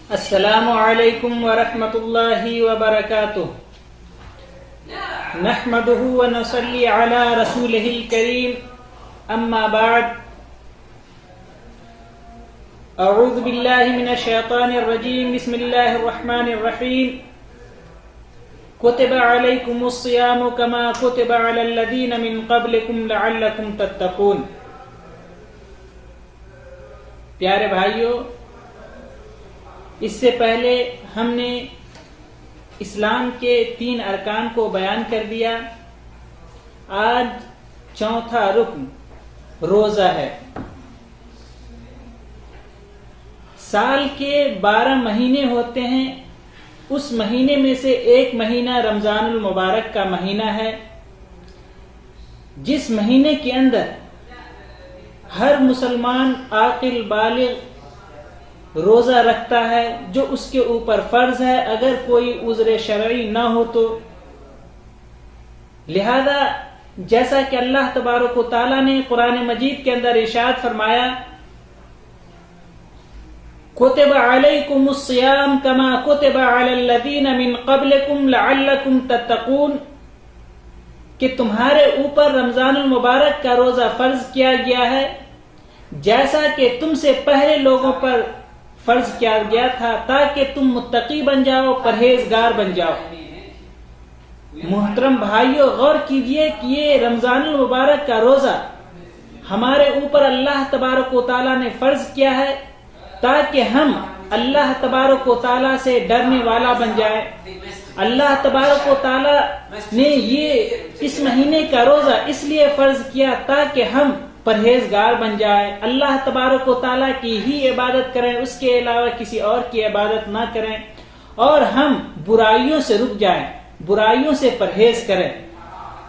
السلام علیکم ورحمۃ اللہ وبرکاتہ نحمده ونصلی علی رسولہ الکریم اما بعد اعوذ باللہ من الشیطان الرجیم بسم اللہ الرحمن الرحیم کتب علیکم الصیام کما کتب علی الذین من قبلکم لعلکم تتقون۔ پیارے بھائیو، اس سے پہلے ہم نے اسلام کے 3 ارکان کو بیان کر دیا۔ آج چوتھا رکن روزہ ہے۔ سال کے 12 مہینے ہوتے ہیں، اس مہینے میں سے ایک مہینہ رمضان المبارک کا مہینہ ہے، جس مہینے کے اندر ہر مسلمان عاقل بالغ روزہ رکھتا ہے، جو اس کے اوپر فرض ہے اگر کوئی عذر شرعی نہ ہو تو۔ لہذا جیسا کہ اللہ تبارک و تعالیٰ نے قرآن مجید کے اندر ارشاد فرمایا، کتب علیکم الصیام کما کتب علی الذین من قبلکم لعلکم تتقون، کہ تمہارے اوپر رمضان المبارک کا روزہ فرض کیا گیا ہے جیسا کہ تم سے پہلے لوگوں پر فرض کیا گیا تھا، تاکہ تم متقی بن جاؤ، پرہیزگار بن جاؤ۔ محترم بھائیو، غور کیجئے کہ یہ رمضان المبارک کا روزہ ہمارے اوپر اللہ تبارک و تعالیٰ نے فرض کیا ہے تاکہ ہم اللہ تبارک و تعالیٰ سے ڈرنے والا بن جائے۔ اللہ تبارک و تعالیٰ نے یہ اس مہینے کا روزہ اس لیے فرض کیا تاکہ ہم پرہیزگار بن جائے، اللہ تبارک و تعالیٰ کی ہی عبادت کریں، اس کے علاوہ کسی اور کی عبادت نہ کریں، اور ہم برائیوں سے رک جائیں، برائیوں سے پرہیز کریں۔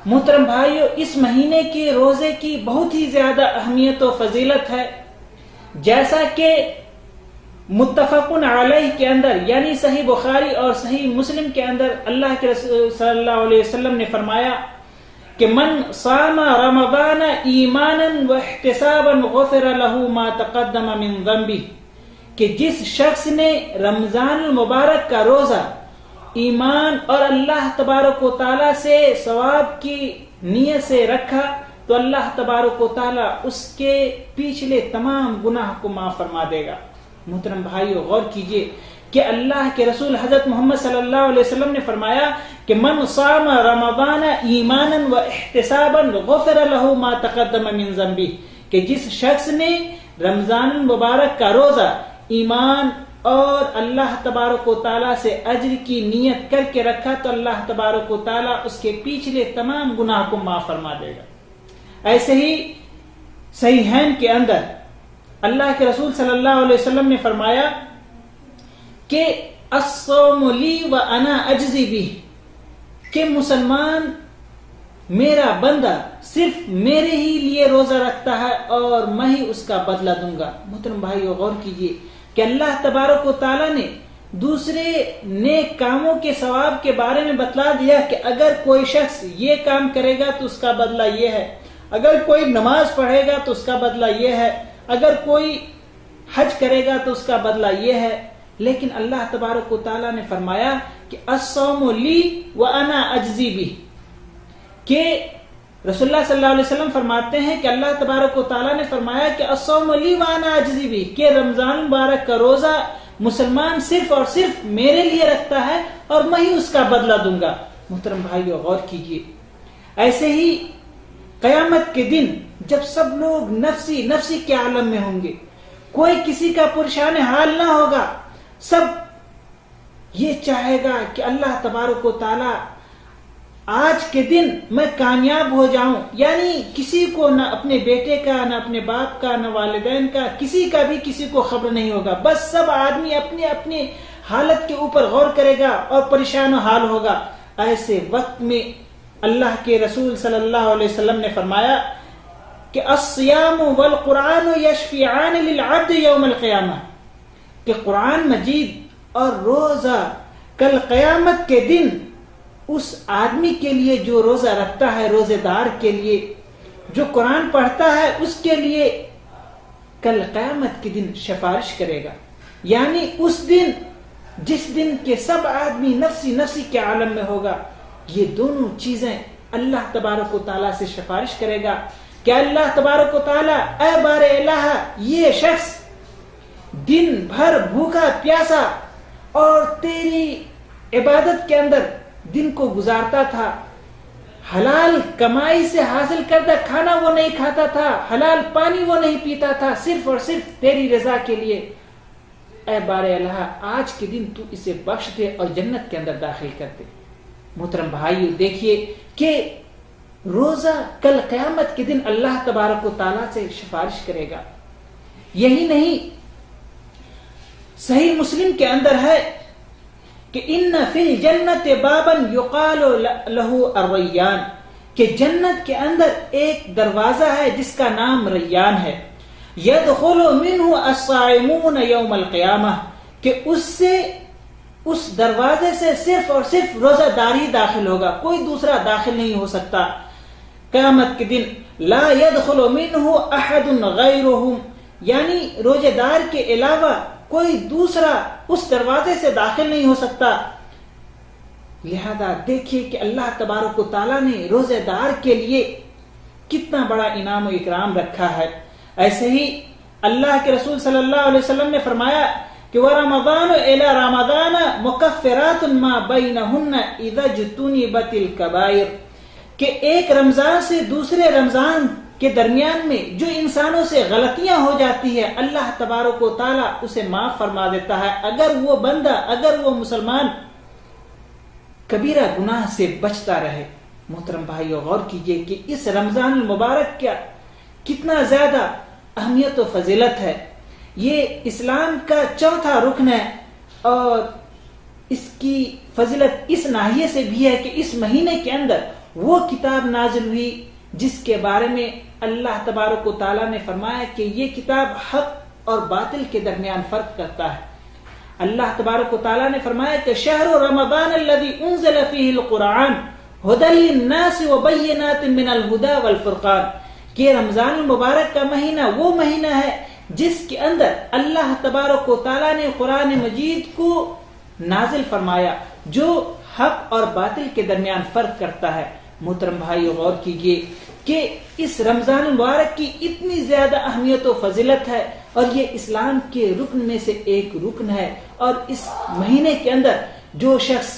محترم بھائیو، اس مہینے کے روزے کی بہت ہی زیادہ اہمیت و فضیلت ہے، جیسا کہ متفقن علیہ کے اندر یعنی صحیح بخاری اور صحیح مسلم کے اندر اللہ کے رسول صلی اللہ علیہ وسلم نے فرمایا کہ من صام رمضان ایمانا واحتسابا غفر له ما تقدم من ذنبه، کہ جس شخص نے رمضان المبارک کا روزہ ایمان اور اللہ تبارک و تعالیٰ سے ثواب کی نیت سے رکھا تو اللہ تبارک و تعالیٰ اس کے پچھلے تمام گناہ کو معاف فرما دے گا۔ محترم بھائیو، غور کیجئے کہ اللہ کے رسول حضرت محمد صلی اللہ علیہ وسلم نے فرمایا کہ من صام رمضان ایمانا واحتسابا غفر له ما تقدم من ذنبه، کہ جس شخص نے رمضان المبارک کا روزہ ایمان اور اللہ تبارک و تعالیٰ سے اجر کی نیت کر کے رکھا تو اللہ تبارک و تعالیٰ اس کے پچھلے تمام گناہ کو معاف فرما دے گا۔ ایسے ہی صحیحین کے اندر اللہ کے رسول صلی اللہ علیہ وسلم نے فرمایا کہ الصوم لی وانا اجزی بہ، کہ مسلمان میرا بندہ صرف میرے ہی لیے روزہ رکھتا ہے اور میں ہی اس کا بدلہ دوں گا۔ محترم بھائیو، غور کیجئے کہ اللہ تبارک و تعالیٰ نے دوسرے نیک کاموں کے ثواب کے بارے میں بتلا دیا کہ اگر کوئی شخص یہ کام کرے گا تو اس کا بدلہ یہ ہے، اگر کوئی نماز پڑھے گا تو اس کا بدلہ یہ ہے، اگر کوئی حج کرے گا تو اس کا بدلہ یہ ہے۔ لیکن اللہ تبارک و تعالیٰ نے فرمایا کہ الصوم لی وانا اجزی بہ، کہ رسول اللہ صلی اللہ علیہ وسلم فرماتے ہیں کہ اللہ تبارک و تعالیٰ نے فرمایا کہ الصوم لی وانا اجزی بہ، کہ رمضان مبارک کا روزہ مسلمان صرف اور صرف میرے لیے رکھتا ہے اور میں ہی اس کا بدلہ دوں گا۔ محترم بھائیو، غور کیجئے، ایسے ہی قیامت کے دن جب سب لوگ نفسی نفسی کے عالم میں ہوں گے، کوئی کسی کا پریشان حال نہ ہوگا، سب یہ چاہے گا کہ اللہ تبارک و تعالی آج کے دن میں کامیاب ہو جاؤں، یعنی کسی کو نہ اپنے بیٹے کا، نہ اپنے باپ کا، نہ والدین کا، کسی کا بھی کسی کو خبر نہیں ہوگا، بس سب آدمی اپنے اپنے حالت کے اوپر غور کرے گا اور پریشان حال ہوگا۔ ایسے وقت میں اللہ کے رسول صلی اللہ علیہ وسلم نے فرمایا کہ الصیام والقرآن یشفعان للعبد یوم القیامہ، کہ قرآن مجید اور روزہ کل قیامت کے دن اس آدمی کے لیے جو روزہ رکھتا ہے، روزے دار کے لیے جو قرآن پڑھتا ہے، اس کے لیے کل قیامت کے دن سفارش کرے گا۔ یعنی اس دن جس دن کے سب آدمی نفسی نفسی کے عالم میں ہوگا، یہ دونوں چیزیں اللہ تبارک و تعالیٰ سے سفارش کرے گا کہ اللہ تبارک و تعالیٰ اے بار الہ، یہ شخص دن بھر بھوکا پیاسا اور تیری عبادت کے اندر دن کو گزارتا تھا، حلال کمائی سے حاصل کردہ کھانا وہ نہیں کھاتا تھا، حلال پانی وہ نہیں پیتا تھا، صرف اور صرف تیری رضا کے لیے، اے بار الہ آج کے دن تو اسے بخش دے اور جنت کے اندر داخل کر دے۔ محترم بھائیو، دیکھیے کہ روزہ کل قیامت کے دن اللہ تبارک و تعالیٰ سے سفارش کرے گا۔ یہی نہیں، صحیح مسلم کے اندر ہے کہ ان فی الجنت بابا یقال لہ الریان، کہ جنت کے اندر ایک دروازہ ہے جس کا نام ریان ہے، یدخل منہ الصائمون یوم القیامہ، کہ اس دروازے سے صرف اور صرف روزہ دار ہی داخل ہوگا، کوئی دوسرا داخل نہیں ہو سکتا قیامت کے دن۔ لا يدخل منہ احد غیرہم، یعنی روزہ دار کے علاوہ کوئی دوسرا اس دروازے سے داخل نہیں ہو سکتا۔ لہذا دیکھیے کہ اللہ تبارک و تعالیٰ نے روزہ دار کے لیے کتنا بڑا انعام و اکرام رکھا ہے۔ ایسے ہی اللہ کے رسول صلی اللہ علیہ وسلم نے فرمایا کہ وَرَمَضَانُ إِلَى رَمَضَانَ مُكَفِّرَاتٌ مَا بَيْنَهُنَّ إِذَا اجْتُنِبَتِ الْكَبَائِرُ، کہ ایک رمضان سے دوسرے رمضان کے درمیان میں جو انسانوں سے غلطیاں ہو جاتی ہے، اللہ تبارک و تعالیٰ اسے معاف فرما دیتا ہے، اگر وہ بندہ، اگر وہ مسلمان کبیرہ گناہ سے بچتا رہے۔ محترم بھائیو، غور کیجئے کہ اس رمضان المبارک کا کتنا زیادہ اہمیت و فضیلت ہے۔ یہ اسلام کا چوتھا رکن ہے، اور اس کی فضیلت اس ناحیے سے بھی ہے کہ اس مہینے کے اندر وہ کتاب نازل ہوئی جس کے بارے میں اللہ تبارک و تعالیٰ نے فرمایا کہ یہ کتاب حق اور باطل کے درمیان فرق کرتا ہے۔ اللہ تبارک و تعالیٰ نے فرمایا کہ شہر رمضان الذی انزل فیہ القرآن ھدی للناس وبینات من الہدی والفرقان، کہ رمضان المبارک کا مہینہ وہ مہینہ ہے جس کے اندر اللہ تبارک و تعالیٰ نے قرآن مجید کو نازل فرمایا جو حق اور باطل کے درمیان فرق کرتا ہے۔ محترم بھائیو، غور کیجئے کہ اس رمضان المبارک کی اتنی زیادہ اہمیت و فضیلت ہے، اور یہ اسلام کے رکن میں سے ایک رکن ہے، اور اس مہینے کے اندر جو شخص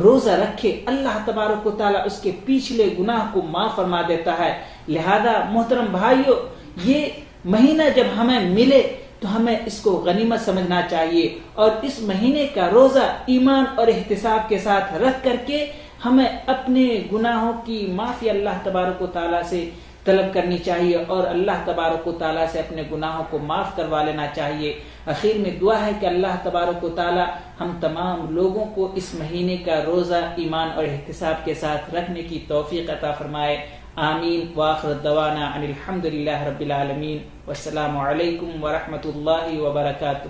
روزہ رکھے اللہ تبارک و تعالیٰ اس کے پچھلے گناہ کو معاف فرما دیتا ہے۔ لہذا محترم بھائیو، یہ مہینہ جب ہمیں ملے تو ہمیں اس کو غنیمت سمجھنا چاہیے، اور اس مہینے کا روزہ ایمان اور احتساب کے ساتھ رکھ کر کے ہمیں اپنے گناہوں کی معافی اللہ تبارک و تعالیٰ سے طلب کرنی چاہیے، اور اللہ تبارک و تعالیٰ سے اپنے گناہوں کو معاف کروا لینا چاہیے۔ آخر میں دعا ہے کہ اللہ تبارک و تعالیٰ ہم تمام لوگوں کو اس مہینے کا روزہ ایمان اور احتساب کے ساتھ رکھنے کی توفیق عطا فرمائے۔ آمین۔ وآخر دعوانا ان الحمد للہ رب العالمین، والسلام علیکم ورحمۃ اللہ وبرکاتہ۔